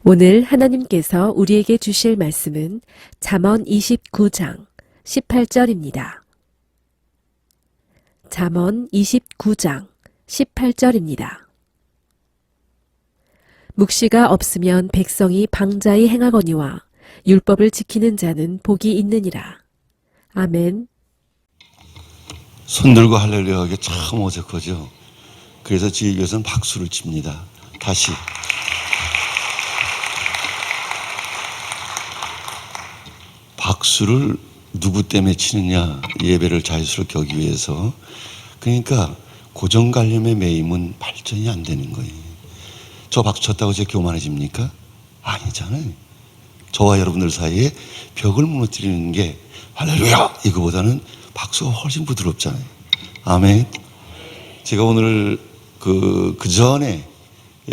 오늘 하나님께서 우리에게 주실 말씀은 잠언 29장 18절입니다. 잠언 29장 18절입니다. 묵시가 없으면 백성이 방자히 행하거니와 율법을 지키는 자는 복이 있느니라. 아멘. 손 들고 할렐루야 하기 참 어색하죠. 그래서 지휘교에서는 박수를 칩니다. 다시. 박수를 누구 때문에 치느냐, 예배를 자유스럽게 하기 위해서. 그러니까 고정관념의 매임은 발전이 안 되는 거예요. 저 박수 쳤다고 제가 교만해집니까? 아니잖아요. 저와 여러분들 사이에 벽을 무너뜨리는 게 할렐루야 이거보다는 박수가 훨씬 부드럽잖아요. 아멘. 제가 오늘 그 전에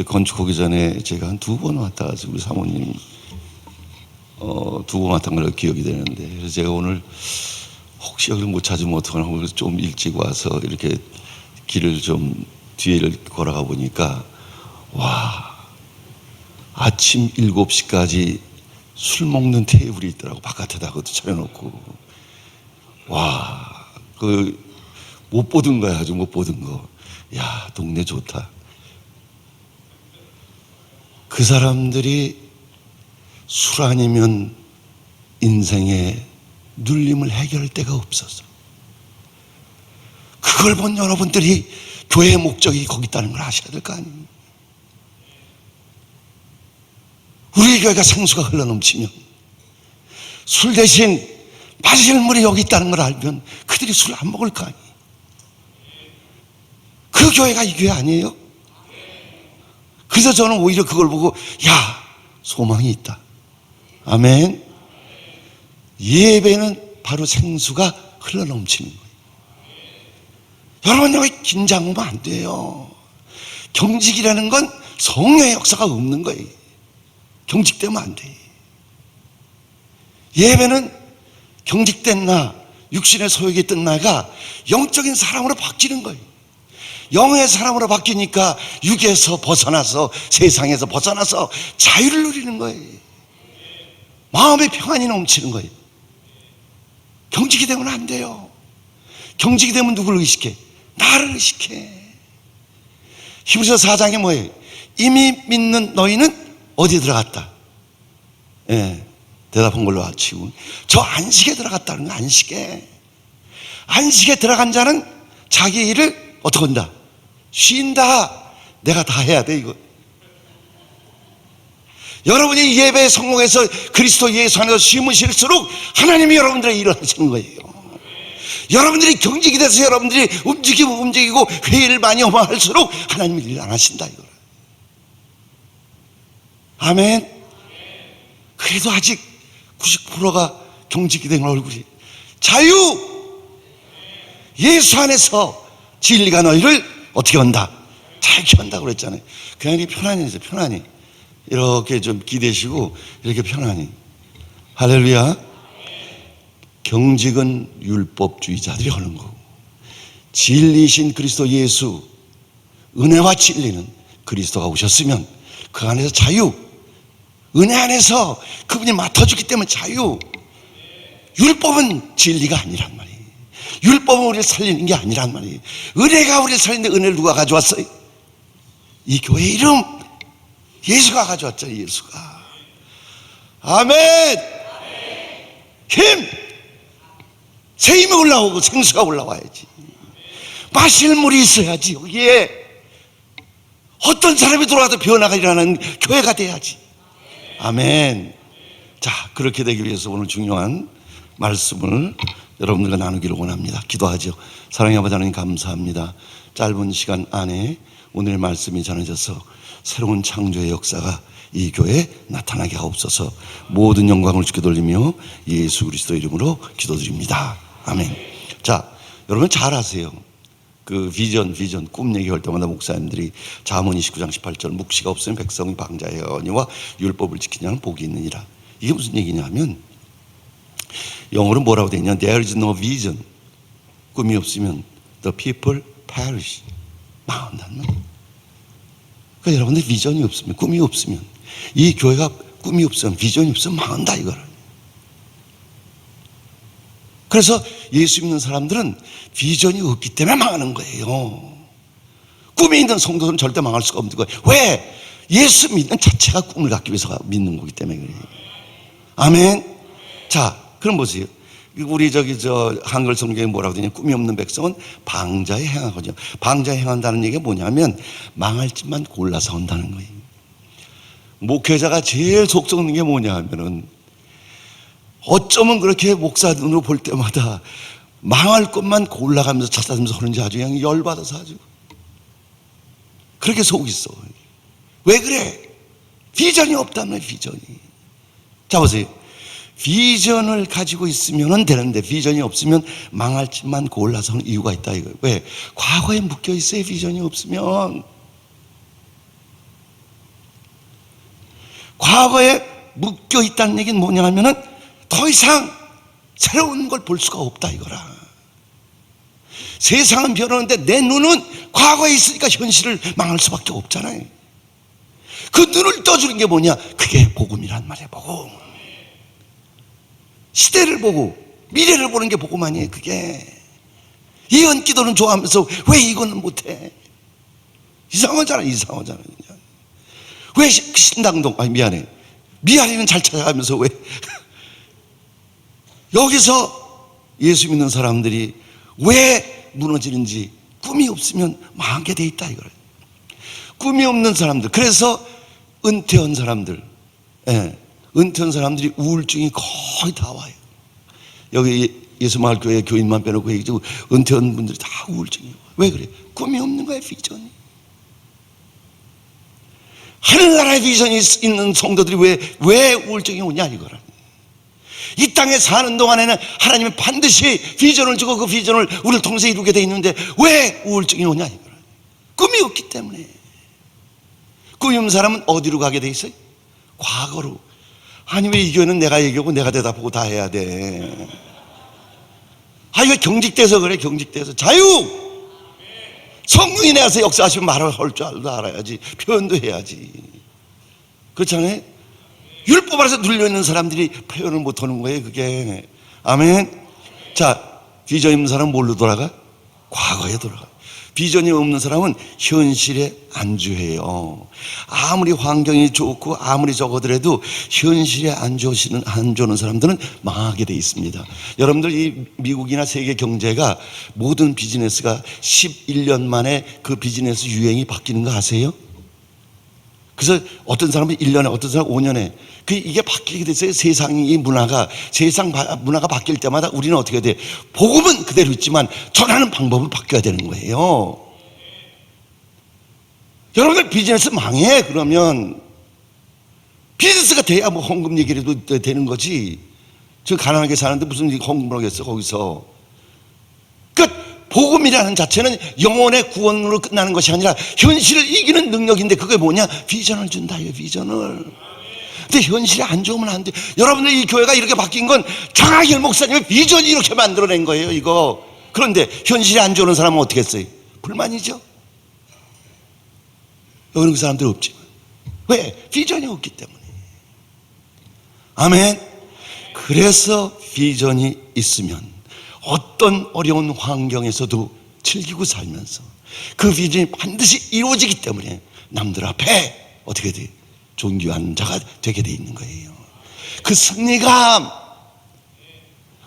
건축하기 전에 제가 한 2번 왔다 가지고 우리 사모님 2번 왔던 걸로 기억이 되는데, 그래서 제가 오늘 혹시 여기를 못 찾으면 어떡하나 하고 좀 일찍 와서 이렇게 길을 좀 뒤를 걸어가 보니까 와, 아침 7시까지 술 먹는 테이블이 있더라고. 바깥에다 그것도 차려놓고. 와, 못 보던 거야. 아주 못 보던 거. 야, 동네 좋다. 그 사람들이 술 아니면 인생의 눌림을 해결할 데가 없어서, 그걸 본 여러분들이 교회의 목적이 거기 있다는 걸 아셔야 될 거 아니에요. 우리 교회가 생수가 흘러넘치면, 술 대신 마실 물이 여기 있다는 걸 알면 그들이 술 안 먹을 거 아니에요. 그 교회가 이 교회 아니에요? 그래서 저는 오히려 그걸 보고 야, 소망이 있다. 아멘. 예배는 바로 생수가 흘러넘치는 거예요. 여러분, 여기 긴장하면 안 돼요. 경직이라는 건 성령의 역사가 없는 거예요. 경직되면 안 돼. 예배는 경직된 나, 육신의 소욕이 있던 나가 영적인 사람으로 바뀌는 거예요. 영의 사람으로 바뀌니까 육에서 벗어나서, 세상에서 벗어나서 자유를 누리는 거예요. 마음의 평안이 넘치는 거예요. 경직이 되면 안 돼요. 경직이 되면 누구를 의식해? 나를 의식해. 히브리서 4장에 뭐예요? 이미 믿는 너희는 어디에 들어갔다? 예, 대답한 걸로 아치고, 저 안식에 들어갔다는 거. 안식에 들어간 자는 자기 일을 어떻게 한다? 쉰다. 내가 다 해야 돼, 이거. 여러분이 예배에 성공해서 그리스도 예수 안에서 쉼을 쉴수록 하나님이 여러분들의 일을 하시는 거예요. 여러분들이 경직이 돼서 여러분들이 움직이고 회의를 많이 할수록 하나님이 일 안 하신다, 이거. 아멘. 그래도 아직 90%가 경직이 된 얼굴이. 자유! 예수 안에서 진리가 너희를 어떻게 한다? 자유케 한다고 그랬잖아요. 그냥 이렇게 편안히 해서, 편안히. 이렇게 좀 기대시고, 이렇게 편안히. 할렐루야. 경직은 율법주의자들이 하는 거고, 진리신 그리스도 예수, 은혜와 진리는 그리스도가 오셨으면 그 안에서 자유, 은혜 안에서 그분이 맡아주기 때문에 자유. 율법은 진리가 아니란 말이에요. 율법은 우리를 살리는 게 아니란 말이에요. 은혜가 우리를 살리는데 은혜를 누가 가져왔어요? 이 교회 이름 예수가 가져왔죠. 예수가. 아멘. 힘, 새 힘이 올라오고 생수가 올라와야지. 마실 물이 있어야지. 여기에 어떤 사람이 들어와도 변화가 일어나는 교회가 돼야지. 아멘. 자, 그렇게 되기 위해서 오늘 중요한 말씀을 여러분들과 나누기를 원합니다. 기도하죠. 사랑의 아버지 하나님, 감사합니다. 짧은 시간 안에 오늘의 말씀이 전해져서 새로운 창조의 역사가 이 교회에 나타나게 하옵소서. 모든 영광을 주께 돌리며 예수 그리스도 이름으로 기도드립니다. 아멘. 자, 여러분 잘 아세요. 그 비전 꿈 얘기할 때마다 목사님들이 잠언 29장 18절, 묵시가 없으면 백성이 방자하거니와 율법을 지키냐는 복이 있느니라. 이게 무슨 얘기냐면, 영어로 뭐라고 되어 있냐? There is no vision. 꿈이 없으면 the people perish. 망한다는 말이에요. 그러니까 여러분들 비전이 없으면, 꿈이 없으면, 이 교회가 꿈이 없으면, 비전이 없으면 망한다 이거를. 그래서 예수 믿는 사람들은 비전이 없기 때문에 망하는 거예요. 꿈이 있는 성도들은 절대 망할 수가 없는 거예요. 왜? 예수 믿는 자체가 꿈을 갖기 위해서 믿는 거기 때문에 그래요. 아멘. 자, 그럼 보세요. 우리 한글 성경에 뭐라고 되냐? 꿈이 없는 백성은 방자에 행하거든요. 방자에 행한다는 얘기가 뭐냐면 망할 짓만 골라서 한다는 거예요. 목회자가 제일 속 썩는 게 뭐냐 하면은 어쩌면 그렇게 목사 눈으로 볼 때마다 망할 것만 골라가면서 찾아다니면서 하는지 아주 그냥 열받아서 아주 그렇게 속이 있어. 왜 그래? 비전이 없다면 비전이. 자 보세요. 비전을 가지고 있으면 되는데 비전이 없으면 망할 짓만 골라서 하는 이유가 있다 이거예요. 왜? 과거에 묶여 있어요. 비전이 없으면. 과거에 묶여 있다는 얘기는 뭐냐 하면은 더 이상 새로운 걸 볼 수가 없다 이거라. 세상은 변하는데 내 눈은 과거에 있으니까 현실을 망할 수밖에 없잖아요. 그 눈을 떠주는 게 뭐냐? 그게 복음이란 말이에요. 복음. 시대를 보고 미래를 보는 게 복음 아니에요. 그게 예언 기도는 좋아하면서 왜 이거는 못해? 이상하잖아. 왜 신당동 미아리는 잘 찾아가면서 왜 여기서 예수 믿는 사람들이 왜 무너지는지 꿈이 없으면 망하게 돼 있다 이거예요. 꿈이 없는 사람들, 그래서 은퇴한 사람들, 은퇴한 사람들이 우울증이 거의 다 와요. 여기 예수마을교회 교인만 빼놓고 얘기죠. 은퇴한 분들이 다 우울증이 와요. 왜 그래? 꿈이 없는 거예요. 비전이. 하늘나라의 비전이 있는 성도들이 왜 우울증이 오냐 이거라. 이 땅에 사는 동안에는 하나님은 반드시 비전을 주고 그 비전을 우리를 통해서 이루게 돼 있는데 왜 우울증이 오냐 이거라. 꿈이 없기 때문에. 꿈이 없는 사람은 어디로 가게 돼 있어요? 과거로. 아니 왜 이 교회는 내가 얘기하고 내가 대답하고 다 해야 돼? 이거 경직돼서 그래. 경직돼서. 자유. 성령이 내가서 역사하시면 말을 할 줄 알아야지. 표현도 해야지. 그렇잖아요? 율법 아래서 눌려있는 사람들이 표현을 못하는 거예요. 그게. 아멘. 자, 비전 있는 사람은 뭘로 돌아가? 과거에 돌아가. 비전이 없는 사람은 현실에 안주해요. 아무리 환경이 좋고 아무리 적어더라도 현실에 안주는 사람들은 망하게 돼 있습니다. 여러분들 이 미국이나 세계 경제가 모든 비즈니스가 11년 만에 그 비즈니스 유행이 바뀌는 거 아세요? 그래서 어떤 사람은 1년에 어떤 사람은 5년에 이게 바뀌게 됐어요. 세상이 세상 문화가 바뀔 때마다 우리는 어떻게 돼? 복음은 그대로 있지만 전하는 방법은 바뀌어야 되는 거예요. 여러분들 비즈니스 망해. 그러면 비즈니스가 돼야 뭐 헌금 얘기라도 되는 거지. 저 가난하게 사는데 무슨 헌금을 하겠어 거기서. 그러니까 복음이라는 자체는 영혼의 구원으로 끝나는 것이 아니라 현실을 이기는 능력인데 그게 뭐냐? 비전을 준다. 이 비전을. 근데 현실이 안 좋으면 안 돼. 여러분들 이 교회가 이렇게 바뀐 건 장하길 목사님의 비전이 이렇게 만들어낸 거예요. 이거. 그런데 현실이 안 좋은 사람은 어떻게 했어요? 불만이죠. 여기는 그 사람들 없지. 왜? 비전이 없기 때문에. 아멘. 그래서 비전이 있으면 어떤 어려운 환경에서도 즐기고 살면서 그 비전이 반드시 이루어지기 때문에 남들 앞에 어떻게 돼? 존귀한 자가 되게 돼 있는 거예요. 그 승리감,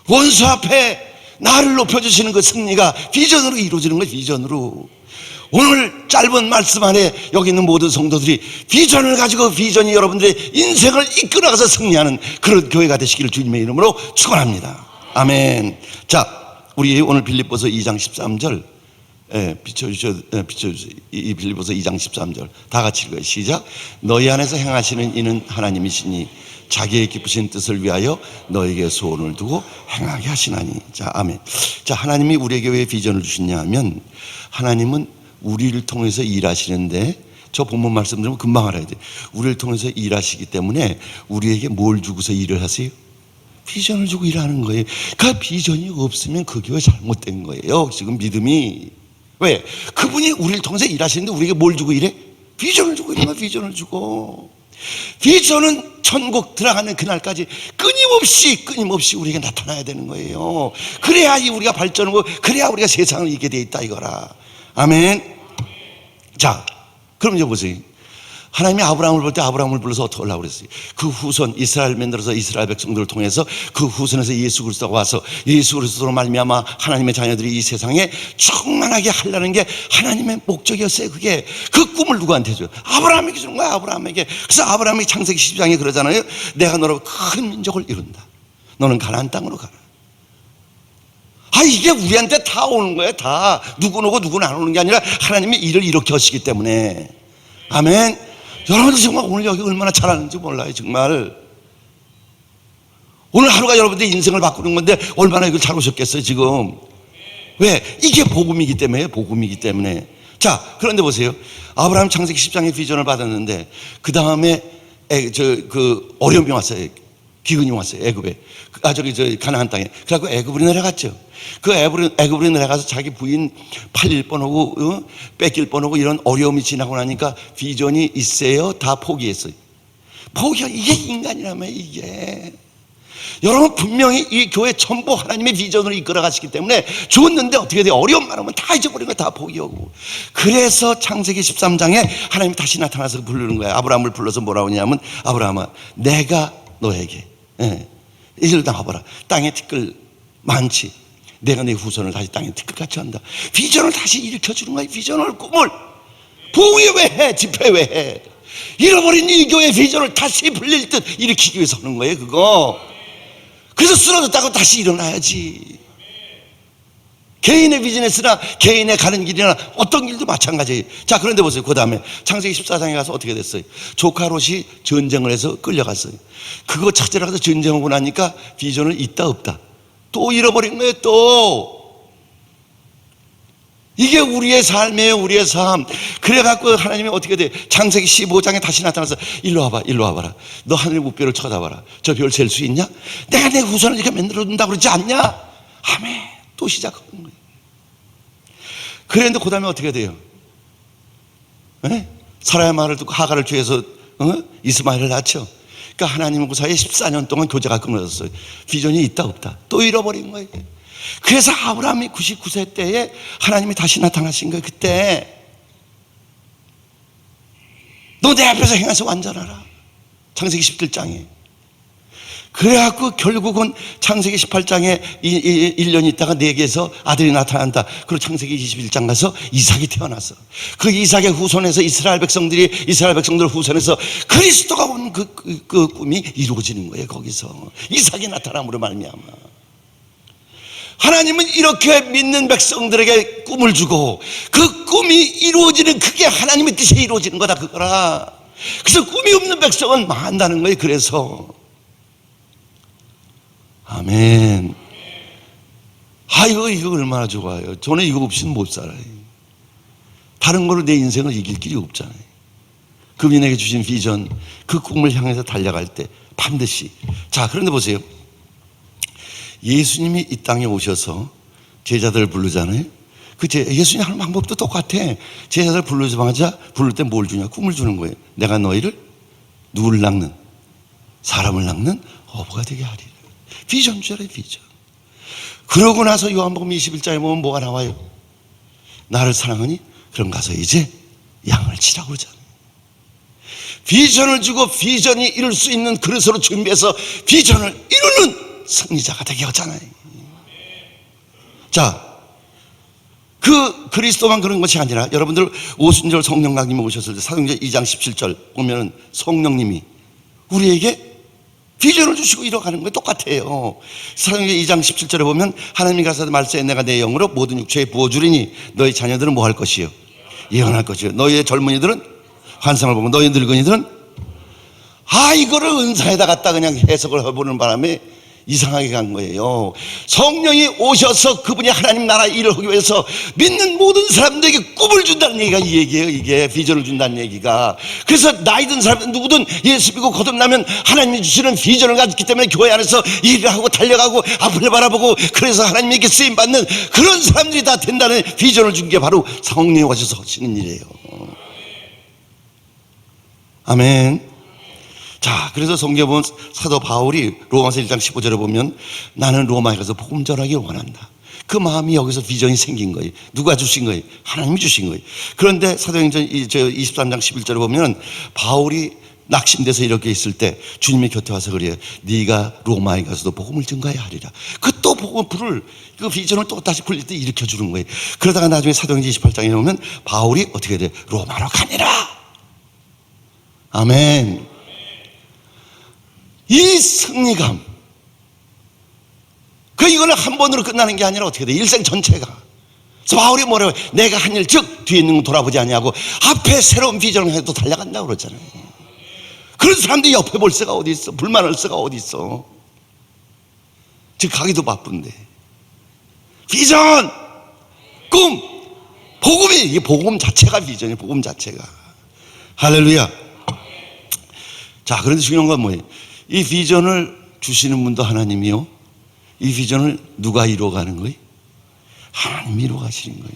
원수 앞에 나를 높여주시는 그 승리가 비전으로 이루어지는 거예요. 비전으로. 오늘 짧은 말씀 안에 여기 있는 모든 성도들이 비전을 가지고 비전이 여러분들의 인생을 이끌어가서 승리하는 그런 교회가 되시기를 주님의 이름으로 축원합니다. 아멘. 자, 우리 오늘 빌립보서 2장 13절 비춰주세요. 이 빌립보서 2장 13절 다 같이 읽어요. 시작. 너희 안에서 행하시는 이는 하나님이시니 자기의 기쁘신 뜻을 위하여 너에게 소원을 두고 행하게 하시나니. 자, 아멘. 자, 하나님이 우리에게 왜 비전을 주시냐 하면 하나님은 우리를 통해서 일하시는데 저 본문 말씀 들으면 금방 알아야 돼. 우리를 통해서 일하시기 때문에 우리에게 뭘 주고서 일을 하세요? 비전을 주고 일하는 거예요. 그 비전이 없으면 그 교회 잘못된 거예요. 지금 믿음이. 왜? 그분이 우리를 통해서 일하시는데 우리에게 뭘 주고 일해? 비전을 주고 있는 거야. 비전을 주고. 비전은 천국 들어가는 그날까지 끊임없이 우리에게 나타나야 되는 거예요. 그래야 우리가 발전하고, 그래야 우리가 세상을 이기게 돼 있다 이거라. 아멘. 자, 그럼 이제 보세요. 하나님이 아브라함을 볼 때 아브라함을 불러서 어떻게 하려고 그랬어요? 그 후손, 이스라엘 맨들어서 이스라엘 백성들을 통해서 그 후손에서 예수 그리스도가 와서 예수 그리스도로 말미암아 하나님의 자녀들이 이 세상에 충만하게 하려는 게 하나님의 목적이었어요. 그게 그 꿈을 누구한테 줘요? 아브라함에게 주는 거야. 아브라함에게. 그래서 아브라함이 창세기 12장에 그러잖아요. 내가 너로 큰 민족을 이룬다. 너는 가나안 땅으로 가라. 이게 우리한테 다 오는 거예요. 다. 누구는 오고 누구는 안 오는 게 아니라 하나님이 일을 이렇게 하시기 때문에. 아멘. 여러분들 정말 오늘 여기 얼마나 잘하는지 몰라요. 정말 오늘 하루가 여러분들 인생을 바꾸는 건데 얼마나 이걸 잘 오셨겠어요 지금. 왜? 이게 복음이기 때문에. 복음이기 때문에. 자, 그런데 보세요. 아브라함 창세기 10장의 비전을 받았는데 그 다음에 그 어려움이 왔어요. 기근이 왔어요. 애굽에. 가나안 땅에. 그래갖고 애굽으로 내려갔죠. 그 애굽으로 내려가서 자기 부인 팔릴 뻔하고 뺏길 뻔하고 이런 어려움이 지나고 나니까 비전이 있어요. 다 포기했어요. 이게 인간이라며. 이게 여러분 분명히 이 교회 전부 하나님의 비전으로 이끌어 가시기 때문에 좋았는데 어떻게 돼요? 어려움 많으면 다 잊어버린 거 다 포기하고. 그래서 창세기 13장에 하나님이 다시 나타나서 부르는 거예요. 아브라함을 불러서 뭐라고 하냐면, 아브라함아, 내가 너에게 이리로 나와봐라. 땅에 티끌 많지. 내가 내 후손을 다시 땅에 티끌같이 한다. 비전을 다시 일으켜주는 거야. 비전을, 꿈을. 부흥회 왜 해? 집회 왜 해? 잃어버린 이 교회 비전을 다시 불릴 듯 일으키기 위해서 하는 거예요. 그거. 그래서 쓰러졌다고 다시 일어나야지. 개인의 비즈니스나 개인의 가는 길이나 어떤 길도 마찬가지예요. 자, 그런데 보세요. 그 다음에 창세기 14장에 가서 어떻게 됐어요? 조카 롯이 전쟁을 해서 끌려갔어요. 그거 찾으러 가서 전쟁하고 나니까 비전을 있다 없다 또 잃어버린 거예요. 또 이게 우리의 삶이에요. 우리의 삶. 그래갖고 하나님이 어떻게 돼? 창세기 15장에 다시 나타나서 일로 와봐라. 너 하늘 무별을 쳐다봐라. 저 별 셀 수 있냐? 내가 내 후손을 이렇게 만들어준다고 그러지 않냐? 아멘. 또 시작하는 거예요. 그런데 그 다음에 어떻게 돼요? 사라의 말을 듣고 하갈을 취해서 이스마엘을 낳죠. 그러니까 하나님과 사이에 14년 동안 교제가 끊어졌어요. 비전이 있다 없다 또 잃어버린 거예요. 그래서 아브라함이 99세 때에 하나님이 다시 나타나신 거예요. 그때 너 내 앞에서 행해서 완전하라. 창세기 17장에. 그래갖고 결국은 창세기 18장에 1년 있다가 내게서 아들이 나타난다. 그리고 창세기 21장 가서 이삭이 태어났어. 그 이삭의 후손에서 이스라엘 백성들 후손에서 그리스도가 온 그 꿈이 이루어지는 거예요. 거기서 이삭이 나타남으로 말미암아. 하나님은 이렇게 믿는 백성들에게 꿈을 주고 그 꿈이 이루어지는, 그게 하나님의 뜻이 이루어지는 거다 그거라. 그래서 꿈이 없는 백성은 망한다는 거예요. 그래서 아멘. 이거 얼마나 좋아요. 저는 이거 없이는 못 살아요. 다른 걸로 내 인생을 이길 길이 없잖아요. 그분에게 주신 비전, 그 꿈을 향해서 달려갈 때 반드시. 자, 그런데 보세요. 예수님이 이 땅에 오셔서 제자들을 부르잖아요. 예수님 하는 방법도 똑같아. 제자들 부르자마자 부를 때 뭘 주냐? 꿈을 주는 거예요. 내가 너희를 누구를 낳는, 사람을 낳는 어부가 되게 하리라. 비전 주라, 비전. 그러고 나서 요한복음 21장에 보면 뭐가 나와요? 나를 사랑하니? 그럼 가서 이제 양을 치라고 그러잖아요. 비전을 주고 비전이 이룰 수 있는 그릇으로 준비해서 비전을 이루는 승리자가 되게 하잖아요. 자, 그 그리스도만 그런 것이 아니라 여러분들 오순절 성령 강림에 오셨을 때 사도행전 2장 17절 보면은 성령님이 우리에게 비전을 주시고 이뤄가는 거예요. 똑같아요. 사도행전 2장 17절에 보면 하나님이 가라사대 말세에 내가 내 영으로 모든 육체에 부어주리니 너희 자녀들은 뭐 할 것이요? 예언할 것이요. 너희의 젊은이들은 환상을 보고 너희 늙은이들은 이거를 은사에다 갖다 그냥 해석을 해보는 바람에 이상하게 간 거예요. 성령이 오셔서 그분이 하나님 나라 일을 하기 위해서 믿는 모든 사람들에게 꿈을 준다는 얘기가 이 얘기예요. 이게 비전을 준다는 얘기가. 그래서 나이 든 사람 누구든 예수 믿고 거듭나면 하나님이 주시는 비전을 가졌기 때문에 교회 안에서 일을 하고 달려가고 앞을 바라보고, 그래서 하나님에게 쓰임받는 그런 사람들이 다 된다는 비전을 준 게 바로 성령이 오셔서 하시는 일이에요. 아멘. 자, 그래서 성경에 보면 사도 바울이 로마서 1장 15절에 보면 나는 로마에 가서 복음 전하기를 원한다. 그 마음이 여기서 비전이 생긴 거예요. 누가 주신 거예요? 하나님이 주신 거예요. 그런데 사도행전 23장 11절에 보면 바울이 낙심돼서 이렇게 있을 때 주님의 곁에 와서 그래요. 네가 로마에 가서도 복음을 증거해야 하리라. 그 또 복음 불을 그 비전을 또 다시 불릴 때 일으켜 주는 거예요. 그러다가 나중에 사도행전 28장에 보면 바울이 어떻게 돼? 로마로 가니라. 아멘. 이 승리감. 이거는 한 번으로 끝나는 게 아니라 어떻게 돼? 일생 전체가. 그래서 바울이 뭐라고 해요? 내가 한 일 즉 뒤에 있는 거 돌아보지 아니하고 앞에 새로운 비전을 해도 달려간다고 그러잖아요. 그런 사람들이 옆에 볼 새가 어디 있어? 불만할 새가 어디 있어? 지금 가기도 바쁜데. 비전, 꿈, 복음이, 이게 복음 자체가 비전이에요. 복음 자체가. 할렐루야. 자, 그런데 중요한 건 뭐예요? 이 비전을 주시는 분도 하나님이요. 이 비전을 누가 이루어가는 거예요? 하나님이 이루어가시는 거예요.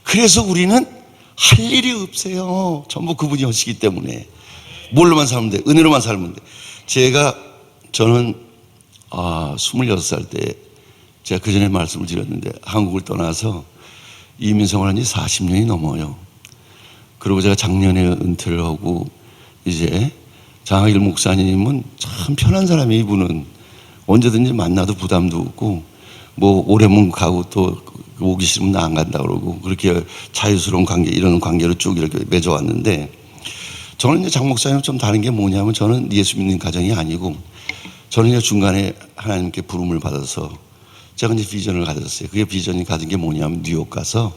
그래서 우리는 할 일이 없어요. 전부 그분이 하시기 때문에. 뭘로만 살면 돼? 은혜로만 살면 돼. 저는 26살 때 제가 그 전에 말씀을 드렸는데 한국을 떠나서 이민 생활한 지 40년이 넘어요. 그리고 제가 작년에 은퇴를 하고 이제 장학일 목사님은 참 편한 사람이에요. 이분은 언제든지 만나도 부담도 없고 뭐 오래면 가고 또 오기 싫으면 나 안 간다 그러고 그렇게 자유스러운 관계 이런 관계로 쭉 이렇게 맺어왔는데 저는 이제 장 목사님은 좀 다른 게 뭐냐면 저는 예수 믿는 가정이 아니고 저는 이제 중간에 하나님께 부름을 받아서 제가 이제 비전을 가졌어요. 그게 비전이 가진 게 뭐냐면 뉴욕 가서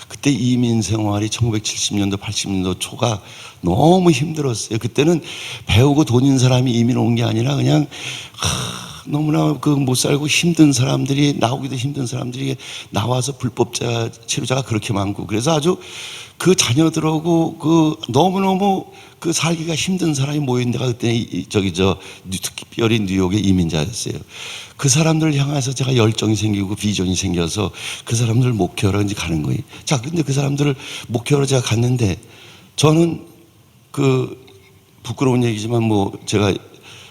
그때 이민 생활이 1970년도 80년도 초가 너무 힘들었어요. 그때는 배우고 돈 있는 사람이 이민 온 게 아니라 그냥 너무나 못 살고 힘든 사람들이 나오기도 힘든 사람들이 나와서 불법자 치료자가 그렇게 많고 그래서 아주 그 자녀들하고 너무너무 살기가 힘든 사람이 모인 데가 그때 특별히 뉴욕의 이민자였어요. 그 사람들을 향해서 제가 열정이 생기고 비전이 생겨서 그 사람들을 목회하러 이제 가는 거예요. 자, 근데 그 사람들을 목회하러 제가 갔는데 저는 부끄러운 얘기지만 제가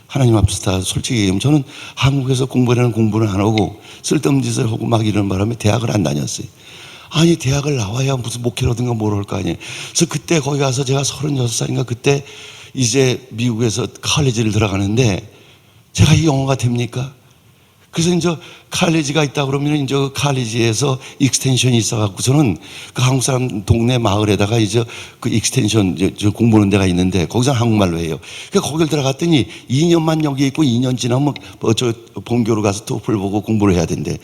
하나님 앞에서 다 솔직히 얘기하면 저는 한국에서 공부라는 공부를 안 하고 쓸데없는 짓을 하고 막 이런 바람에 대학을 안 다녔어요. 아니 대학을 나와야 무슨 목회라든가 뭘 할 거 아니에요. 그래서 그때 거기 가서 제가 36살인가 그때 이제 미국에서 칼리지를 들어가는데 제가 이 영어가 됩니까? 그래서 이제 칼리지가 있다 그러면 이제 칼리지에서 익스텐션이 있어갖고서는 그 한국 사람 동네 마을에다가 이제 그 익스텐션 공부하는 데가 있는데 거기서 한국말로 해요. 그러니까 거길 들어갔더니 2년만 여기 있고 2년 지나면 본교로 가서 토플 보고 공부를 해야 된대.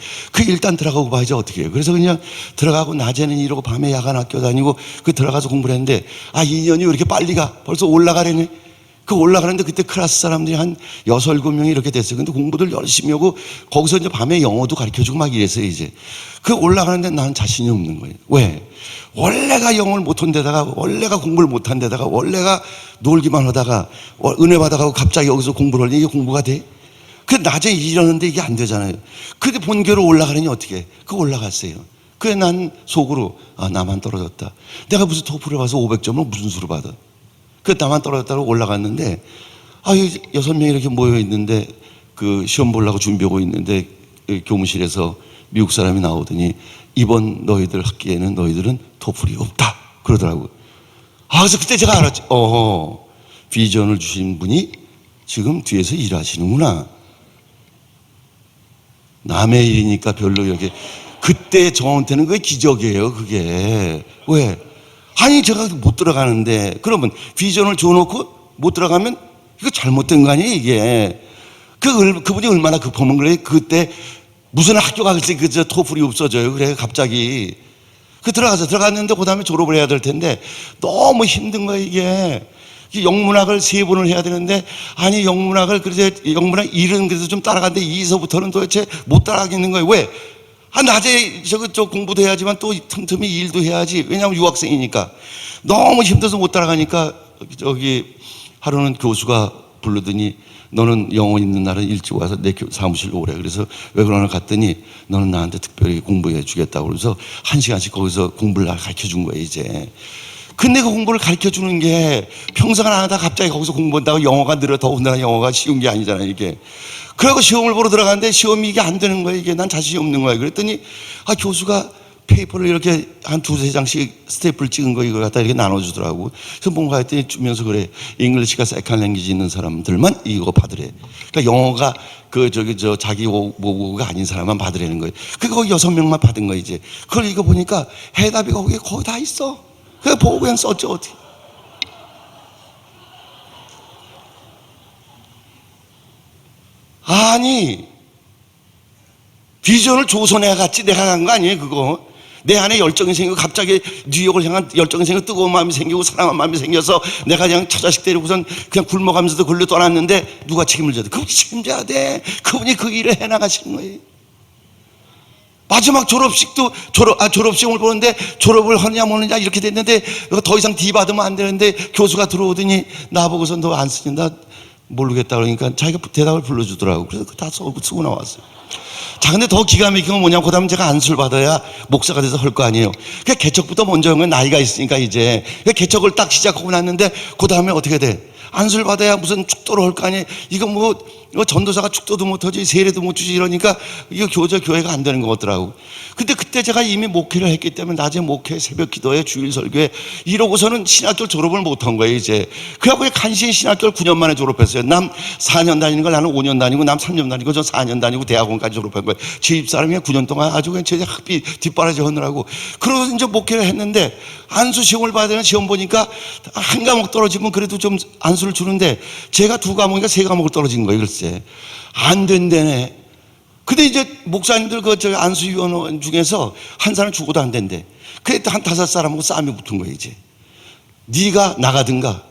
일단 들어가고 봐야지 어떻게 해요. 그래서 그냥 들어가고 낮에는 이러고 밤에 야간 학교 다니고 들어가서 공부를 했는데 2년이 왜 이렇게 빨리 가? 벌써 올라가려네. 올라가는데 그때 클래스 사람들이 한 6, 7명이 이렇게 됐어요. 근데 공부들 열심히 하고 거기서 이제 밤에 영어도 가르쳐주고 막 이랬어요, 이제. 올라가는데 나는 자신이 없는 거예요. 왜? 원래가 영어를 못한 데다가, 원래가 공부를 못한 데다가, 원래가 놀기만 하다가, 은혜 받아가고 갑자기 여기서 공부를 하려니 이게 공부가 돼? 낮에 일하는데 이게 안 되잖아요. 근데 본교로 올라가려니 어떻게 해? 올라갔어요. 난 속으로, 나만 떨어졌다. 내가 무슨 토플을 봐서 500점을 무슨 수로 받아? 나만 떨어졌다고 올라갔는데 6명이 이렇게 모여 있는데 시험 보려고 준비하고 있는데 교무실에서 미국 사람이 나오더니 이번 너희들 학기에는 너희들은 토플이 없다 그러더라고요. 그래서 그때 제가 알았지. 비전을 주신 분이 지금 뒤에서 일하시는구나. 남의 일이니까 별로 이렇게 그때 저한테는 그게 기적이에요. 그게 왜? 제가 못 들어가는데 그러면 비전을 줘놓고 못 들어가면 이거 잘못된 거 아니에요 이게. 그분이 얼마나 급하면 그래. 그때 무슨 학교가 글쎄 토플이 없어져요. 그래 갑자기 들어갔는데 그 다음에 졸업을 해야 될 텐데 너무 힘든 거예요 이게. 영문학을 3번을 해야 되는데 영문학을 영문학 1은 그래서 좀 따라갔는데 2서부터는 도대체 못 따라가겠는 거예요. 왜? 낮에 공부도 해야지만 또 틈틈이 일도 해야지. 왜냐하면 유학생이니까. 너무 힘들어서 못 따라가니까 하루는 교수가 부르더니 너는 영어 있는 날은 일찍 와서 내 사무실로 오래. 그래서 왜 그러나 갔더니 너는 나한테 특별히 공부해 주겠다고 그래서 1시간씩 거기서 공부를 가르쳐 준 거예요 이제. 근데 그 공부를 가르쳐 주는 게 평생 안 하다 갑자기 거기서 공부한다고 영어가 늘어 더군다나 영어가 쉬운 게 아니잖아요, 이게. 그리고 시험을 보러 들어갔는데 시험이 이게 안 되는 거예요, 이게. 난 자신이 없는 거예요. 그랬더니 교수가 페이퍼를 이렇게 한 두세 장씩 스태플 찍은 거 이걸 갖다 이렇게 나눠주더라고. 그래서 뭔가 했더니 주면서 그래. 잉글리시가 세컨 랭귀지 있는 사람들만 이거 받으래. 그러니까 영어가 자기 모국어가 아닌 사람만 받으라는 거예요. 그거 6명만 받은 거예요, 이제. 그걸 읽어보니까 해답이 거기에 거의 다 있어. 그래서 보고 그냥 썼죠, 어떻게. 아니, 비전을 조선해 갔지 내가 간 거 아니에요, 그거. 내 안에 열정이 생기고 갑자기 뉴욕을 향한 열정이 생기고 뜨거운 마음이 생기고 사랑한 마음이 생겨서 내가 그냥 처자식 데리고선 그냥 굶어가면서도 걸려 떠났는데 누가 책임을 져야 돼? 그분이 책임져야 돼. 그분이 그 일을 해나가시는 거예요. 마지막 졸업식도 졸업시험을 보는데 졸업을 하느냐 모느냐 이렇게 됐는데 더 이상 D 받으면 안 되는데 교수가 들어오더니 나보고서 너 안 쓰니 나 모르겠다 그러니까 자기가 대답을 불러주더라고. 그래서 다 쓰고 나왔어요. 자, 근데 더 기가 막힌 건 뭐냐면, 그 다음에 제가 안수를 받아야 목사가 돼서 할 거 아니에요. 그러니까 개척부터 먼저 하면 나이가 있으니까 이제. 그러니까 개척을 딱 시작하고 났는데, 그 다음에 어떻게 돼? 안수를 받아야 무슨 축도를 할 거 아니에요. 이거 이거 전도사가 축도도 못하지, 세례도 못 주지 이러니까 이거 교회가 안 되는 것 같더라고. 근데 그때 제가 이미 목회를 했기 때문에 낮에 목회, 새벽 기도회, 주일 설교회 이러고서는 신학교 졸업을 못한 거예요, 이제. 그래갖고 간신히 신학교를 9년 만에 졸업했어요. 남 4년 다니는 걸 나는 5년 다니고, 남 3년 다니고, 저 4년 다니고 대학원까지 졸업한 거예요. 제 집사람이 9년 동안 아주 그냥 제 학비 뒷바라지 하느라고. 그러고서 이제 목회를 했는데, 안수 시험을 봐야 되는 시험 보니까 한 과목 떨어지면 그래도 좀 안수를 주는데, 제가 2과목인가 3과목을 떨어진 거예요, 글쎄. 안 된대네. 근데 이제 목사님들 안수위원 중에서 한 사람 죽어도 안 된대. 그랬더니 한 5사람하고 싸움이 붙은 거예요, 이제. 네가 나가든가,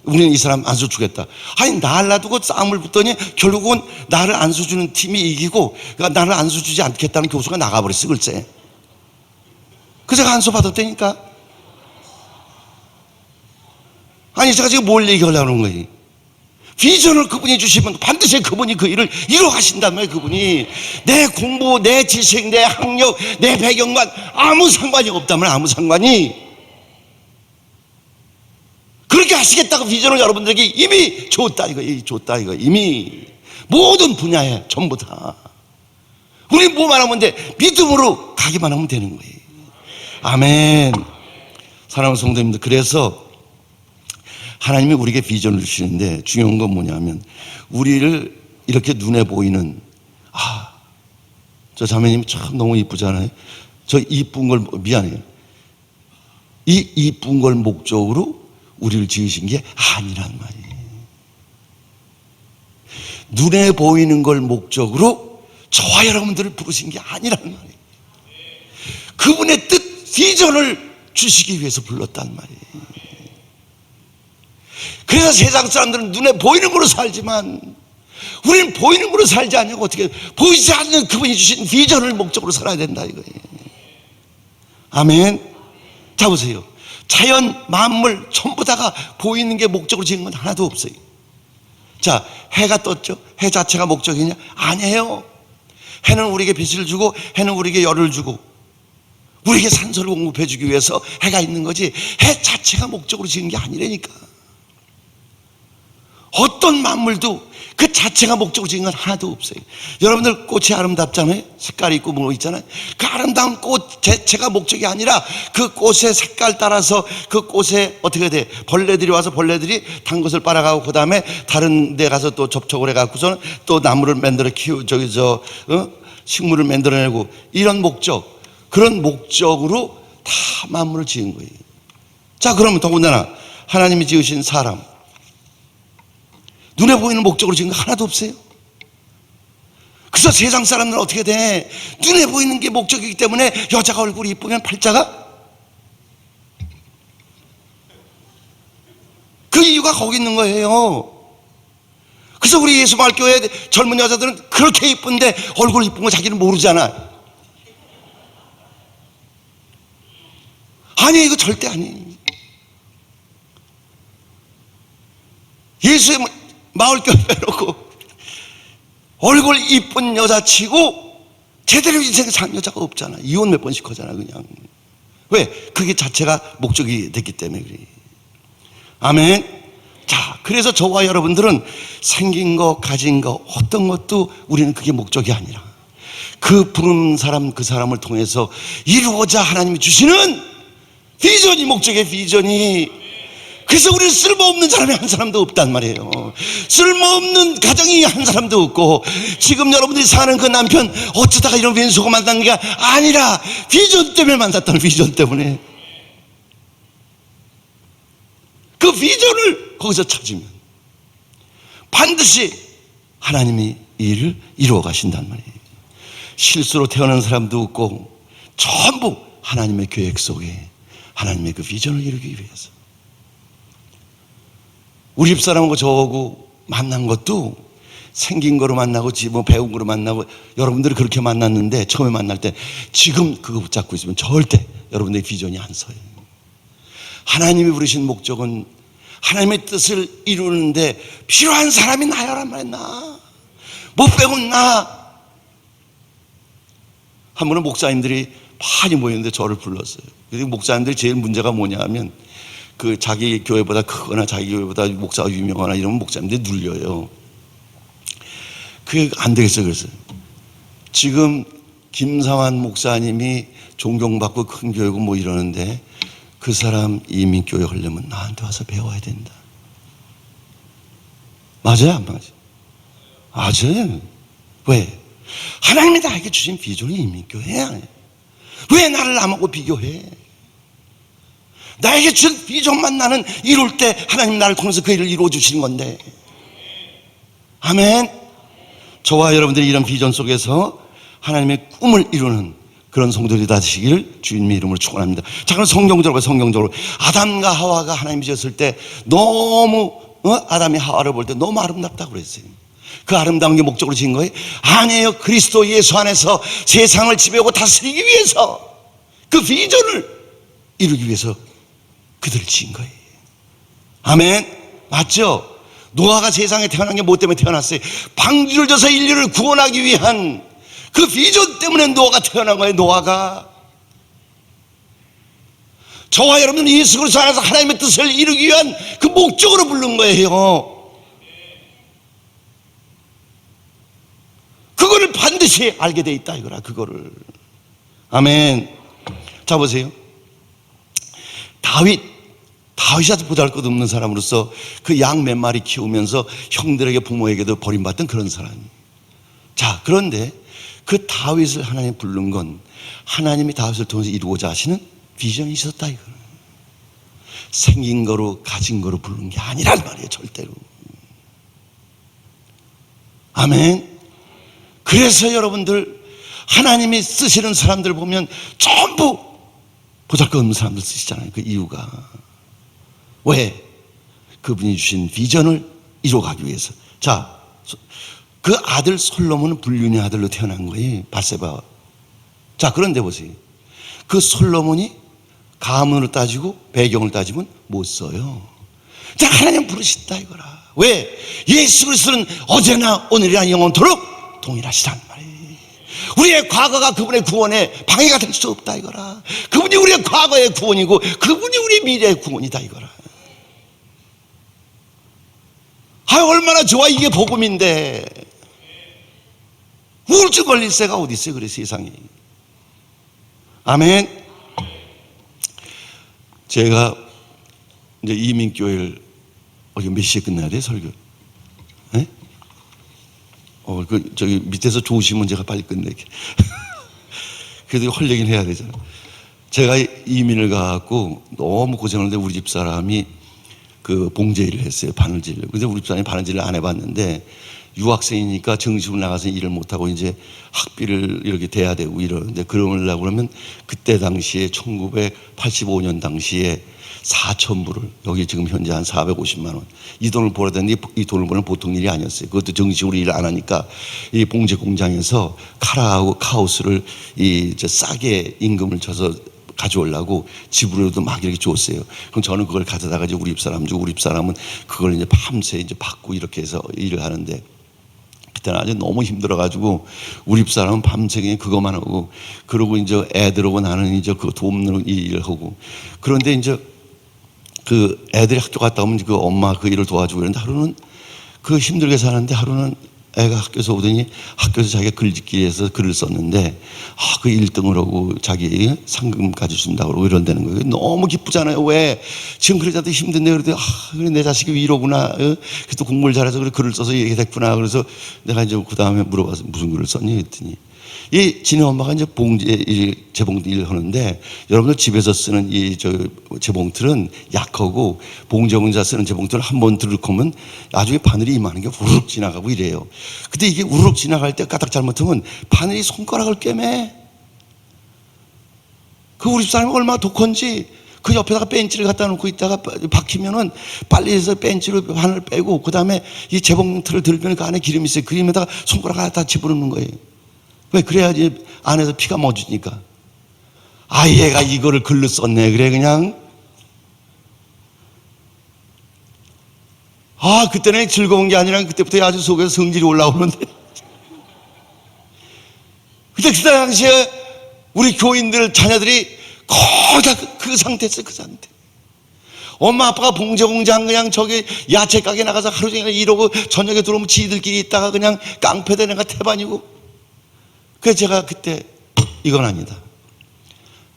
우리는 이 사람 안수 주겠다. 아니, 날 놔두고 싸움을 붙더니 결국은 나를 안수 주는 팀이 이기고, 그러니까 나를 안수 주지 않겠다는 교수가 나가버렸어, 글쎄. 그래서 제가 안수 받았다니까. 아니, 제가 지금 뭘 얘기하려고 하는 거예요? 비전을 그분이 주시면 반드시 그분이 그 일을 이루어 가신단 말이에요, 그분이. 내 공부, 내 지식, 내 학력, 내 배경과 아무 상관이 없다면 아무 상관이. 그렇게 하시겠다고 비전을 여러분들에게 이미 줬다, 이거. 이미. 모든 분야에 전부 다. 우리 뭐만 하면 돼? 믿음으로 가기만 하면 되는 거예요. 아멘. 사랑하는 성도님들, 그래서 하나님이 우리에게 비전을 주시는데 중요한 건 뭐냐면, 우리를 이렇게 눈에 보이는, 저 자매님이 참 너무 이쁘잖아요. 저 이쁜 걸, 미안해요. 이 이쁜 걸 목적으로 우리를 지으신 게 아니란 말이에요. 눈에 보이는 걸 목적으로 저와 여러분들을 부르신 게 아니란 말이에요. 그분의 뜻, 비전을 주시기 위해서 불렀단 말이에요. 그래서 세상 사람들은 눈에 보이는 거로 살지만 우리는 보이는 거로 살지 않냐고. 어떻게 보이지 않는 그분이 주신 비전을 목적으로 살아야 된다, 이거예요. 아멘. 자, 보세요. 자연 만물 전부 다가 보이는 게 목적으로 지은 건 하나도 없어요. 자, 해가 떴죠. 해 자체가 목적이냐? 아니에요. 해는 우리에게 빛을 주고, 해는 우리에게 열을 주고, 우리에게 산소를 공급해 주기 위해서 해가 있는 거지, 해 자체가 목적으로 지은 게 아니라니까. 어떤 만물도 그 자체가 목적으로 지은 건 하나도 없어요. 여러분들 꽃이 아름답잖아요. 색깔이 있고 뭐 있잖아요. 그 아름다운 꽃 자체가 목적이 아니라 그 꽃의 색깔 따라서 그 꽃에 어떻게 돼? 벌레들이 와서 벌레들이 단 것을 빨아가고, 그 다음에 다른 데 가서 또 접촉을 해갖고서는 또 나무를 만들어 식물을 만들어내고, 이런 목적, 그런 목적으로 다 만물을 지은 거예요. 자, 그러면 더군다나 하나님이 지으신 사람, 눈에 보이는 목적으로 지은 거 하나도 없어요. 그래서 세상 사람들은 어떻게 돼? 눈에 보이는 게 목적이기 때문에 여자가 얼굴이 이쁘면 팔자가, 그 이유가 거기 있는 거예요. 그래서 우리 예수말교회 젊은 여자들은 그렇게 이쁜데 얼굴 이쁜 거 자기는 모르잖아. 아니, 이거 절대 아니에요. 예수의 마을교회 빼놓고 얼굴 이쁜 여자 치고 제대로 인생 산 여자가 없잖아. 이혼 몇 번씩 하잖아, 그냥. 왜? 그게 자체가 목적이 됐기 때문에 그래. 아멘. 자, 그래서 저와 여러분들은 생긴 거, 가진 거, 어떤 것도 우리는 그게 목적이 아니라 그 부른 사람, 그 사람을 통해서 이루고자 하나님이 주시는 비전이 목적의 비전이. 그래서 우리는 쓸모없는 사람이 한 사람도 없단 말이에요. 쓸모없는 가정이 한 사람도 없고, 지금 여러분들이 사는 그 남편 어쩌다가 이런 왼수가 만난 게 아니라 비전 때문에 만났다는, 비전 때문에. 그 비전을 거기서 찾으면 반드시 하나님이 이 일을 이루어 가신단 말이에요. 실수로 태어난 사람도 없고 전부 하나님의 계획 속에 하나님의 그 비전을 이루기 위해서. 우리 집사람하고 저하고 만난 것도 생긴 거로 만나고 뭐 배운 거로 만나고, 여러분들이 그렇게 만났는데 처음에 만날 때 지금 그거 붙잡고 있으면 절대 여러분들의 비전이 안 서요. 하나님이 부르신 목적은 하나님의 뜻을 이루는데 필요한 사람이 나야란 말이야. 나 못 배운 나. 한 번은 목사님들이 많이 모였는데 저를 불렀어요. 그리고 목사님들이 제일 문제가 뭐냐 하면 그 자기 교회보다 크거나 자기 교회보다 목사가 유명하나 이러면 목사님들이 눌려요. 그게 안 되겠어요. 그래서 지금 김상환 목사님이 존경받고 큰 교회고 뭐 이러는데 그 사람 이민교회 하려면 나한테 와서 배워야 된다. 맞아요? 안 맞아요? 맞아요. 왜? 하나님이 나에게 주신 비전이 이민교회야. 왜 나를 남하고 비교해? 나에게 준 비전만 나는 이룰 때 하나님 나를 통해서 그 일을 이루어 주시는 건데. 아멘. 저와 여러분들이 이런 비전 속에서 하나님의 꿈을 이루는 그런 성도들이 되시기를 주님의 이름으로 축원합니다. 자, 그럼 성경적으로 성경적으로 아담과 하와가 하나님이 지었을 때 너무 아담이 하와를 볼 때 너무 아름답다고 그랬어요. 그 아름다운 게 목적으로 지은 거예요? 아니에요. 그리스도 예수 안에서 세상을 지배하고 다스리기 위해서, 그 비전을 이루기 위해서 그들을 지은 거예요. 아멘. 맞죠? 노아가 세상에 태어난 게 뭐 때문에 태어났어요? 방주를 져서 인류를 구원하기 위한 그 비전 때문에 노아가 태어난 거예요. 노아가. 저와 여러분은 예수 그리스도 안에서 하나님의 뜻을 이루기 위한 그 목적으로 부른 거예요. 그거를 반드시 알게 돼 있다 이거라. 그거를. 아멘. 자, 보세요. 다윗이라도 보잘것없는 사람으로서 그 양 몇 마리 키우면서 형들에게 부모에게도 버림받던 그런 사람이. 자, 그런데 그 다윗을 하나님 부른 건 하나님이 다윗을 통해서 이루고자 하시는 비전이 있었다 이거는. 생긴 거로 가진 거로 부른 게 아니란 말이에요. 절대로. 아멘. 그래서 여러분들 하나님이 쓰시는 사람들 보면 전부 보잘것없는 사람들 쓰시잖아요. 그 이유가 왜? 그분이 주신 비전을 이루어가기 위해서. 자, 그 아들 솔로몬은 불륜의 아들로 태어난 거예요. 밧세바. 자, 그런데 보세요. 그 솔로몬이 가문으로 따지고 배경을 따지면 못 써요. 자, 하나님 부르신다 이거라. 왜? 예수 그리스도는 어제나 오늘이나 영원토록 동일하시단 말이에요. 우리의 과거가 그분의 구원에 방해가 될 수 없다 이거라. 그분이 우리의 과거의 구원이고 그분이 우리의 미래의 구원이다 이거라. 아, 얼마나 좋아. 이게 복음인데 우울증 걸릴 새가 어디 있어요. 그래 세상에. 아멘. 제가 이제 이민교회를 몇 시에 끝나야 돼 설교? 네? 저기 밑에서 좋으시면 제가 빨리 끝낼게. 그래도 할 얘기는 해야 되잖아. 제가 이민을 가갖고 너무 고생하는데 우리 집 사람이 그 봉제일을 했어요. 바느질을. 근데 우리 집 사람이 바느질을 안 해봤는데 유학생이니까 정식으로 나가서 일을 못하고 이제 학비를 이렇게 대야 되고 이러는데, 그러려고 그러면 그때 당시에 1985년 당시에 4,000불을, 여기 지금 현재 한 450만 원, 이 돈을 벌어야 되는데 이 돈을 버는 보통 일이 아니었어요. 그것도 정식으로 일을 안 하니까 이 봉제 공장에서 카라하고 카우스를 싸게 임금을 줘서 가져오려고 집으로도 막 이렇게 줬어요. 그럼 저는 그걸 가져다가 이제 우리 집사람 주고, 우리 집사람은 그걸 이제 밤새 이제 받고 이렇게 해서 일을 하는데, 그때는 아주 너무 힘들어가지고 우리 집사람은 밤새 그냥 그것만 하고, 그러고 이제 애들하고 나는 이제 그 돕는 일을 하고. 그런데 이제 그 애들이 학교 갔다 오면 그 엄마 그 일을 도와주고 그러는데, 하루는 그 힘들게 사는데, 하루는 애가 학교에서 오더니 학교에서 자기가 글짓기 해서 글을 썼는데, 그 1등을 하고 자기 상금까지 준다고 그러고 이런다는 거예요. 너무 기쁘잖아요. 왜? 지금 그러자도 힘든데, 그래도 그래, 내 자식이 위로구나. 그래도 공부를 잘해서 그래 글을 써서 이렇게 됐구나. 그래서 내가 이제 그 다음에 물어봐서 무슨 글을 썼니? 그랬더니, 이 진희 엄마가 이제 재봉틀 일을 하는데, 여러분들 집에서 쓰는 이 재봉틀은 약하고, 봉제 혼자 쓰는 재봉틀을 한번 들으면 나중에 바늘이 이만한 게 우르륵 지나가고 이래요. 근데 이게 우르륵 지나갈 때 까딱 잘못하면 바늘이 손가락을 꿰매. 그 우리 집사람이 얼마나 독한지, 그 옆에다가 벤치를 갖다 놓고 있다가 박히면은 빨리 해서 벤치로 바늘을 빼고, 그 다음에 이 재봉틀을 들면 그 안에 기름이 있어요. 그림에다가 손가락을 다 집어넣는 거예요. 왜? 그래야지 안에서 피가 멎으니까. 얘가 이거를 글로 썼네. 그래, 그냥. 그때는 즐거운 게 아니라 그때부터 아주 속에서 성질이 올라오는데. 그때 그 당시에 우리 교인들 자녀들이 거의 다 그 상태였어요. 그 상태. 엄마 아빠가 봉제공장 그냥 저기 야채 가게 나가서 하루 종일 이러고 저녁에 들어오면 지들끼리 있다가 그냥 깡패들 내가 태반이고. 그래서 제가 그때 이건 아니다.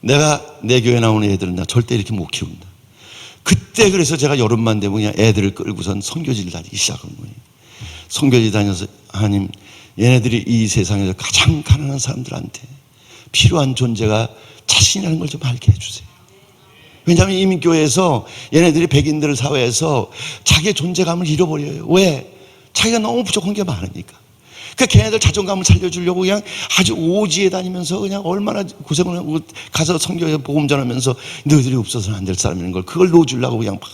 내가 내 교회 나오는 애들은 나 절대 이렇게 못 키운다. 그때 그래서 제가 여름만 되면 그냥 애들을 끌고선 선교지를 다니기 시작한 거예요. 선교지 다녀서, 하나님, 얘네들이 이 세상에서 가장 가난한 사람들한테 필요한 존재가 자신이라는 걸 좀 알게 해주세요. 왜냐하면 이민교회에서 얘네들이 백인들 사회에서 자기의 존재감을 잃어버려요. 왜? 자기가 너무 부족한 게 많으니까. 그 걔네들 자존감을 살려주려고 그냥 아주 오지에 다니면서 그냥 얼마나 고생을 하고 가서 선교에 복음 전하면서 너희들이 없어서는 안 될 사람이라는 걸 그걸 놓아주려고 그냥 막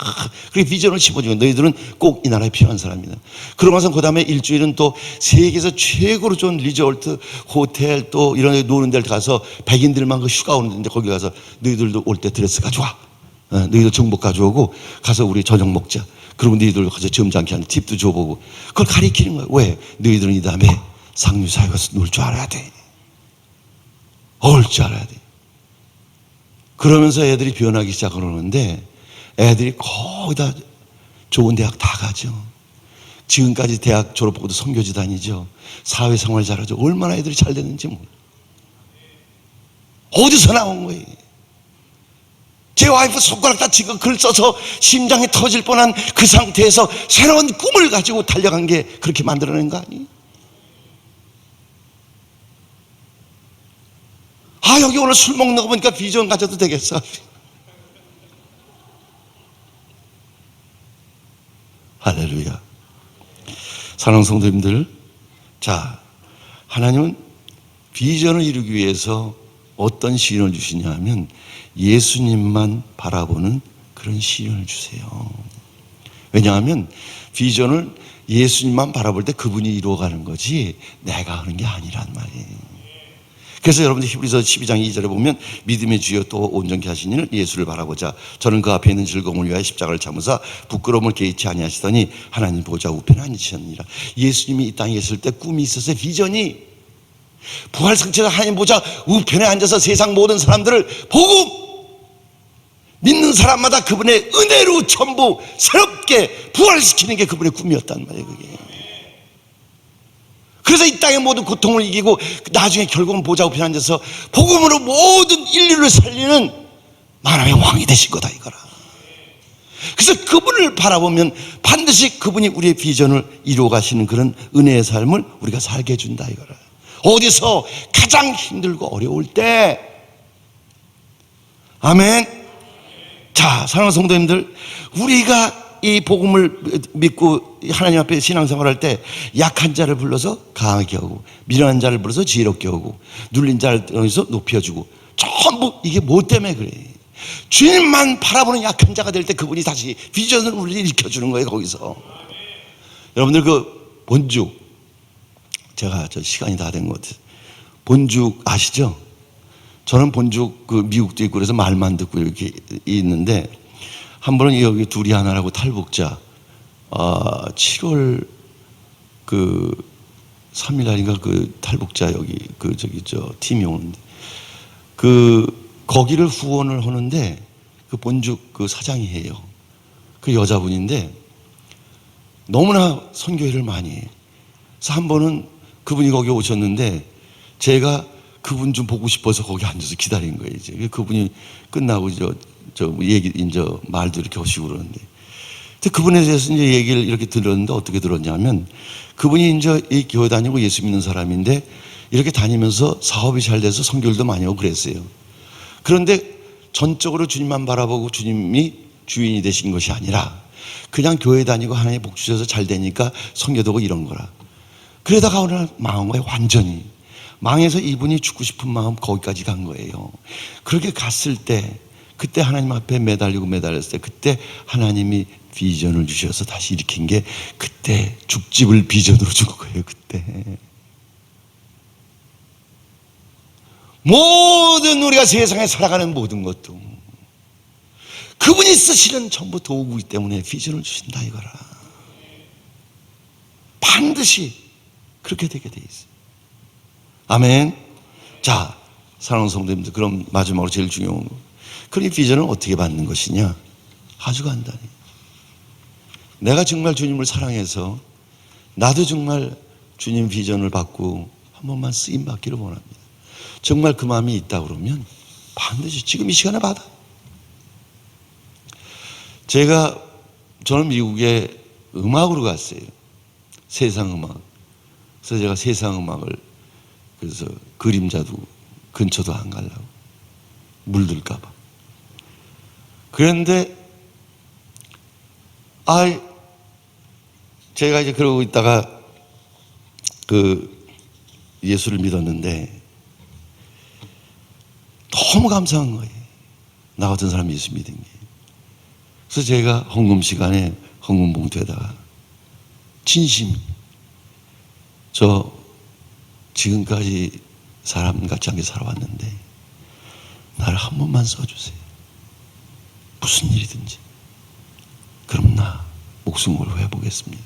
그렇게 비전을 심어주고, 너희들은 꼭 이 나라에 필요한 사람이다. 그러면서 그 다음에 일주일은 또 세계에서 최고로 좋은 리조트, 호텔 또 이런 데 노는 데를 가서 백인들만 그 휴가 오는데 거기 가서 너희들도 올 때 드레스 가져와. 너희들 정복 가져오고 가서 우리 저녁 먹자. 그리고 너희들 가서 점잖게 하는 팁도 줘보고. 그걸 가리키는 거예요. 왜? 너희들은 이 다음에 상류사회 가서 놀 줄 알아야 돼. 올 줄 알아야 돼. 그러면서 애들이 변하기 시작하는데, 애들이 거의 다 좋은 대학 다 가죠. 지금까지 대학 졸업하고도 선교지 다니죠. 사회생활 잘하죠. 얼마나 애들이 잘 됐는지 몰라. 어디서 나온 거예요? 제 와이프 손가락 다치고 글 써서 심장이 터질 뻔한 그 상태에서 새로운 꿈을 가지고 달려간 게 그렇게 만들어낸 거 아니에요? 여기 오늘 술 먹는 거 보니까 비전 가져도 되겠어. 할렐루야. 사랑하는 성도님들, 자, 하나님은 비전을 이루기 위해서 어떤 시련을 주시냐 하면 예수님만 바라보는 그런 시련을 주세요. 왜냐하면 비전을 예수님만 바라볼 때 그분이 이루어가는 거지 내가 하는 게 아니란 말이에요. 그래서 여러분들 히브리서 12장 2절에 보면 믿음의 주여 또 온전케 하신 이는 예수를 바라보자. 저는 그 앞에 있는 즐거움을 위하여 십자가를 참으사 부끄러움을 개의치 아니하시더니 하나님 보좌 우편에 앉으셨느니라. 예수님이 이 땅에 있을 때 꿈이 있었어요. 비전이. 부활승천자 하나님 보좌 우편에 앉아서 세상 모든 사람들을 보고 믿는 사람마다 그분의 은혜로 전부 새롭게 부활시키는 게 그분의 꿈이었단 말이에요. 그게. 그래서 이 땅의 모든 고통을 이기고 나중에 결국은 보좌 우편에 앉아서 복음으로 모든 인류를 살리는 만왕의 왕이 되신 거다 이거라. 그래서 그분을 바라보면 반드시 그분이 우리의 비전을 이루어 가시는 그런 은혜의 삶을 우리가 살게 해준다 이거라. 어디서 가장 힘들고 어려울 때. 아멘. 자, 사랑하는 성도님들, 우리가 이 복음을 믿고 하나님 앞에 신앙생활할 때 약한 자를 불러서 강하게 하고, 미련한 자를 불러서 지혜롭게 하고, 눌린 자를 통해서 높여주고, 전부 이게 뭐 때문에 그래? 주님만 바라보는 약한 자가 될 때 그분이 다시 비전을 우리를 일으켜주는 거예요. 거기서 여러분들 그 본죽, 제가 저 시간이 다 된 것 같아요. 본죽 아시죠? 저는 본죽 그 미국도 있고 그래서 말만 듣고 이렇게 있는데, 한 번은 여기 둘이 하나라고 탈북자 7월 그 3일 날인가 그 탈북자 여기 팀이 오는데 거기를 후원을 하는데 그 본죽 그 사장이 해요. 그 여자분인데 너무나 선교회를 많이 해요. 그래서 한 번은 그분이 거기 오셨는데 제가 그분 좀 보고 싶어서 거기 앉아서 기다린 거예요. 이제 그분이 끝나고 말도 이렇게 하시고 그러는데 그분에 대해서 이제 얘기를 이렇게 들었는데 어떻게 들었냐면 그분이 이제 이 교회 다니고 예수 믿는 사람인데 이렇게 다니면서 사업이 잘 돼서 선교들도 많이 하고 그랬어요. 그런데 전적으로 주님만 바라보고 주님이 주인이 되신 것이 아니라 그냥 교회 다니고 하나님 복 주셔서 잘 되니까 선교도 하고 이런 거라. 그러다가 어느 날 망한 거예요. 완전히 망해서 이분이 죽고 싶은 마음 거기까지 간 거예요. 그렇게 갔을 때 그때 하나님 앞에 매달렸을 때 그때 하나님이 비전을 주셔서 다시 일으킨 게 그때 죽집을 비전으로 준 거예요. 그때 모든 우리가 세상에 살아가는 모든 것도 그분이 쓰시는 전부 도구이기 때문에 비전을 주신다 이거라. 반드시 그렇게 되게 돼 있어요. 아멘. 자, 사랑하는 성도님들, 그럼 마지막으로 제일 중요한 거, 그럼 이 비전을 어떻게 받는 것이냐? 아주 간단해. 내가 정말 주님을 사랑해서 나도 정말 주님 비전을 받고 한 번만 쓰임 받기를 원합니다. 정말 그 마음이 있다 그러면 반드시 지금 이 시간에 받아. 저는 미국에 음악으로 갔어요. 세상 음악. 그래서 제가 세상 음악을 그래서 그림자도 근처도 안 가려고 물들까봐. 그런데 제가 이제 그러고 있다가 그 예수를 믿었는데 너무 감사한 거예요. 나 같은 사람이 예수 믿은 게. 그래서 제가 헌금 시간에 헌금 봉투에다가 진심 저 지금까지 사람 같지 않게 살아왔는데 나를 한 번만 써주세요. 무슨 일이든지. 그럼 나 목숨 걸고 해보겠습니다.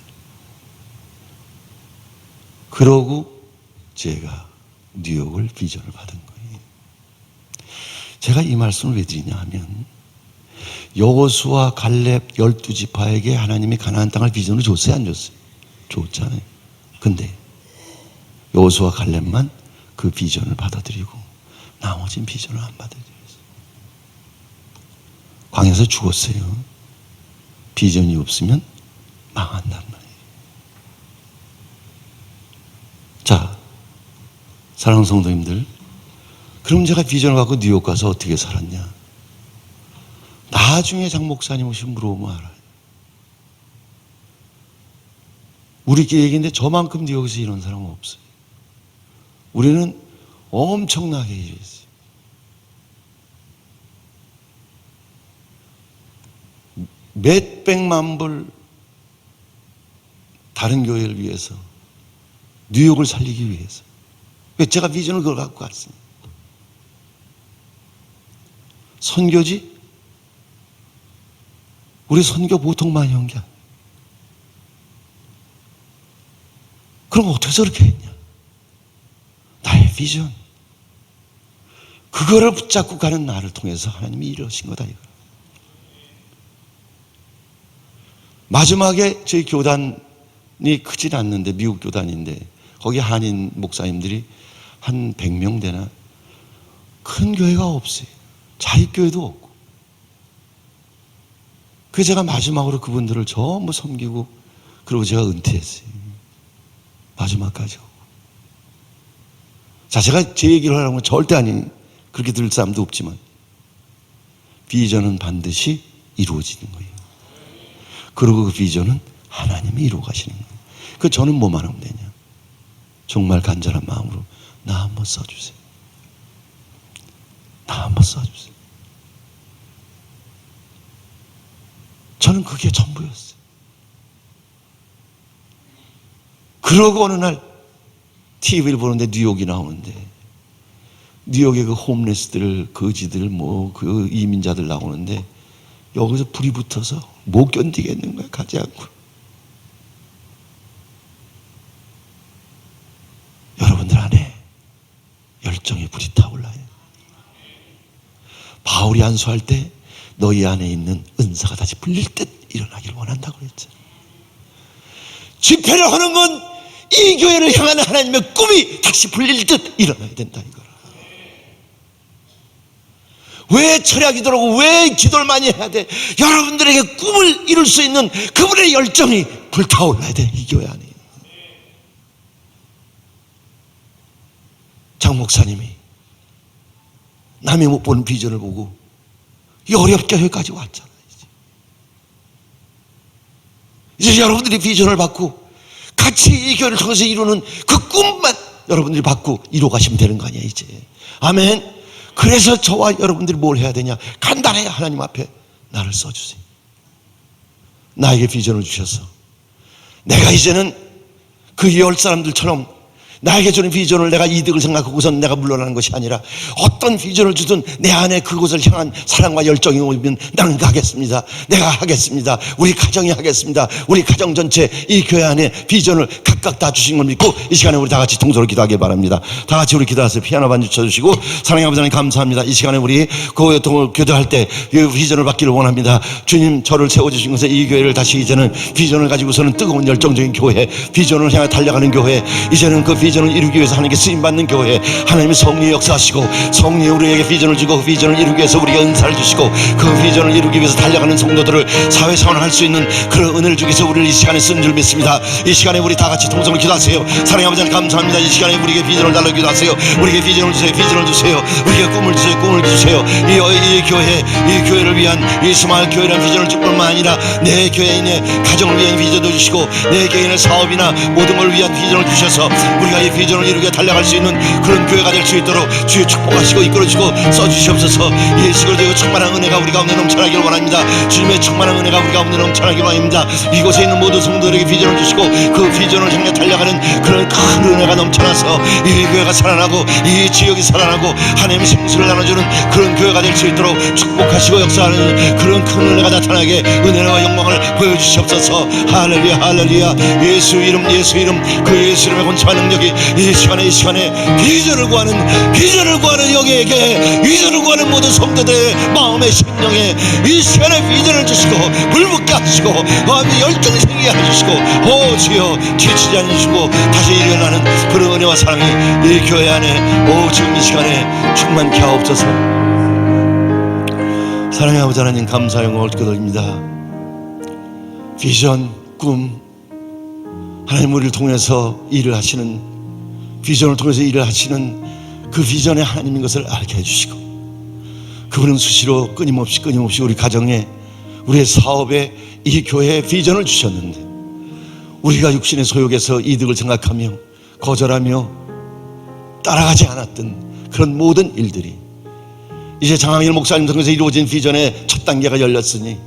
그러고 제가 뉴욕을 비전을 받은 거예요. 제가 이 말씀을 왜 드리냐 하면 여호수아 갈렙 12지파에게 하나님이 가나안 땅을 비전으로 줬어요, 안 줬어요? 줬잖아요. 근데 여호수아 갈렙만 그 비전을 받아들이고 나머지는 비전을 안 받아들였어요. 광야에서 죽었어요. 비전이 없으면 망한단 말이에요. 자, 사랑하는 성도님들, 그럼 제가 비전을 갖고 뉴욕 가서 어떻게 살았냐? 나중에 장 목사님 오시면 물어보면 알아요. 우리끼리 얘기인데 저만큼 뉴욕에서 이런 사람은 없어요. 우리는 엄청나게 일했어요. 몇백만 불 다른 교회를 위해서 뉴욕을 살리기 위해서. 제가 비전을 그걸 갖고 갔습니다. 선교지? 우리 선교 보통 많이 한 게 아니에요. 그럼 어떻게 저렇게 했냐? 나의 비전. 그거를 붙잡고 가는 나를 통해서 하나님이 이루신 거다 이거. 마지막에 저희 교단이 크진 않는데 미국 교단인데 거기 한인 목사님들이 한 100명 되나 큰 교회가 없어요. 자립교회도 없고. 그래서 제가 마지막으로 그분들을 전부 섬기고 그리고 제가 은퇴했어요. 마지막까지 하고. 자, 제가 제 얘기를 하라면 절대 아닌 그렇게 들을 사람도 없지만 비전은 반드시 이루어지는 거예요. 그리고 그 비전은 하나님이 이루어 가시는 거예요. 그 저는 뭐만 하면 되냐? 정말 간절한 마음으로 나 한번 써주세요. 나 한번 써주세요. 저는 그게 전부였어요. 그러고 어느 날 TV를 보는데 뉴욕이 나오는데 뉴욕의 그 홈레스들, 거지들, 그 이민자들 나오는데 여기서 불이 붙어서 못 견디겠는 거야, 가지 않고. 바울이 안수할 때 너희 안에 있는 은사가 다시 풀릴 듯 일어나길 원한다고 그랬죠. 집회를 하는 건 이 교회를 향한 하나님의 꿈이 다시 풀릴 듯 일어나야 된다 이거라. 왜 철야 기도라고 왜 기도를 많이 해야 돼? 여러분들에게 꿈을 이룰 수 있는 그분의 열정이 불타올라야 돼, 이 교회 안에. 장 목사님이 남이 못 보는 비전을 보고 이 어렵게 여기까지 왔잖아요. 이제 여러분들이 비전을 받고 같이 이 교회를 통해서 이루는 그 꿈만 여러분들이 받고 이루어 가시면 되는 거 아니야 이제. 아멘. 그래서 저와 여러분들이 뭘 해야 되냐? 간단해요. 하나님 앞에 나를 써주세요. 나에게 비전을 주셔서 내가 이제는 그 10사람들처럼 나에게 주는 비전을 내가 이득을 생각하고선 내가 물러나는 것이 아니라 어떤 비전을 주든 내 안에 그곳을 향한 사랑과 열정이 오면 나는 가겠습니다. 내가 하겠습니다. 우리 가정이 하겠습니다. 우리 가정 전체 이 교회 안에 비전을 각각 다 주신 걸 믿고 이 시간에 우리 다 같이 통성으로 기도하기 바랍니다. 다 같이 우리 기도하세요. 피아노 반주 쳐주시고. 사랑의 아버지 하나님 감사합니다. 이 시간에 우리 교도할 때 이 비전을 받기를 원합니다. 주님 저를 세워주신 것에 이 교회를 다시 이제는 비전을 가지고서는 뜨거운 열정적인 교회, 비전을 향해 달려가는 교회, 이제는 그 비전을 이루기 위해서 하나님께 쓰임받는 교회, 하나님의 성령의 역사하시고 성령이 우리에게 비전을 주고 그 비전을 이루기 위해서 우리에게 은사를 주시고 그 비전을 이루기 위해서 달려가는 성도들을 사회생활을 할 수 있는 그런 은혜를 주기 위해서 우리를 이 시간에 쓴 줄 믿습니다. 이 시간에 우리 다 같이 통성으로 기도하세요. 사랑의 아버지 하나님 감사합니다. 이 시간에 우리에게 비전을 달라 기도하세요. 우리에게 비전을 주세요. 비전을 주세요. 우리에게 꿈을 주세요. 꿈을 주세요. 이 교회를 위한 이 스마일 교회라는 비전을 줄 뿐만 아니라 내 교회인의 가정을 위한 비전도 주시고 내 개인의 사업이나 모든 걸 위한 비전을 주셔서 우리가 이 비전을 이루게 달려갈 수 있는 그런 교회가 될 수 있도록 주의 축복하시고 이끌어주시고 써주시옵소서. 예수 그리스도의 충만한 은혜가 우리 가운데 넘쳐나기를 원합니다. 주님의 충만한 은혜가 우리 가운데 넘쳐나기를 원합니다. 이곳에 있는 모든 성도들에게 비전을 주시고 그 비전을 향해 달려가는 그런 큰 은혜가 넘쳐나서 이 교회가 살아나고 이 지역이 살아나고 하나님의 생수를 나눠주는 그런 교회가 될 수 있도록 축복하시고 역사하는 그런 큰 은혜가 나타나게 은혜와 영광을 보여주시옵소서. 할렐루야 할렐루야. 예수 이름 그 예수 이름의 권세와 능력이 이 시간에 비전을 구하는 영예에게 비전을 구하는 모든 성도들의 마음의 심령에 이 시간에 비전을 주시고 불붙게 하시고 열정이 생기게 해주시고 주여 지치지 않으시고 다시 일어나는 그런 은혜와 사랑이 이 교회 안에 지금 이 시간에 충만케 하옵소서. 사랑의 아버지 하나님 감사 영광을 드립니다. 비전 꿈 하나님 우리를 통해서 일을 하시는 비전을 통해서 일을 하시는 그 비전의 하나님인 것을 알게 해주시고 그분은 수시로 끊임없이 우리 가정에 우리의 사업에 이 교회에 비전을 주셨는데 우리가 육신의 소욕에서 이득을 생각하며 거절하며 따라가지 않았던 그런 모든 일들이 이제 장항일 목사님 통해서 이루어진 비전의 첫 단계가 열렸으니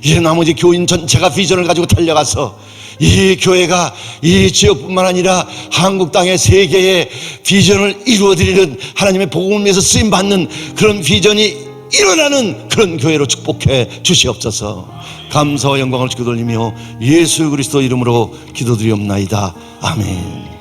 이제 나머지 교인 전체가 비전을 가지고 달려가서 이 교회가 이 지역뿐만 아니라 한국 땅의 세계의 비전을 이루어드리는 하나님의 복음을 위해서 쓰임받는 그런 비전이 일어나는 그런 교회로 축복해 주시옵소서. 감사와 영광을 주께 돌리며 예수 그리스도 이름으로 기도드리옵나이다. 아멘.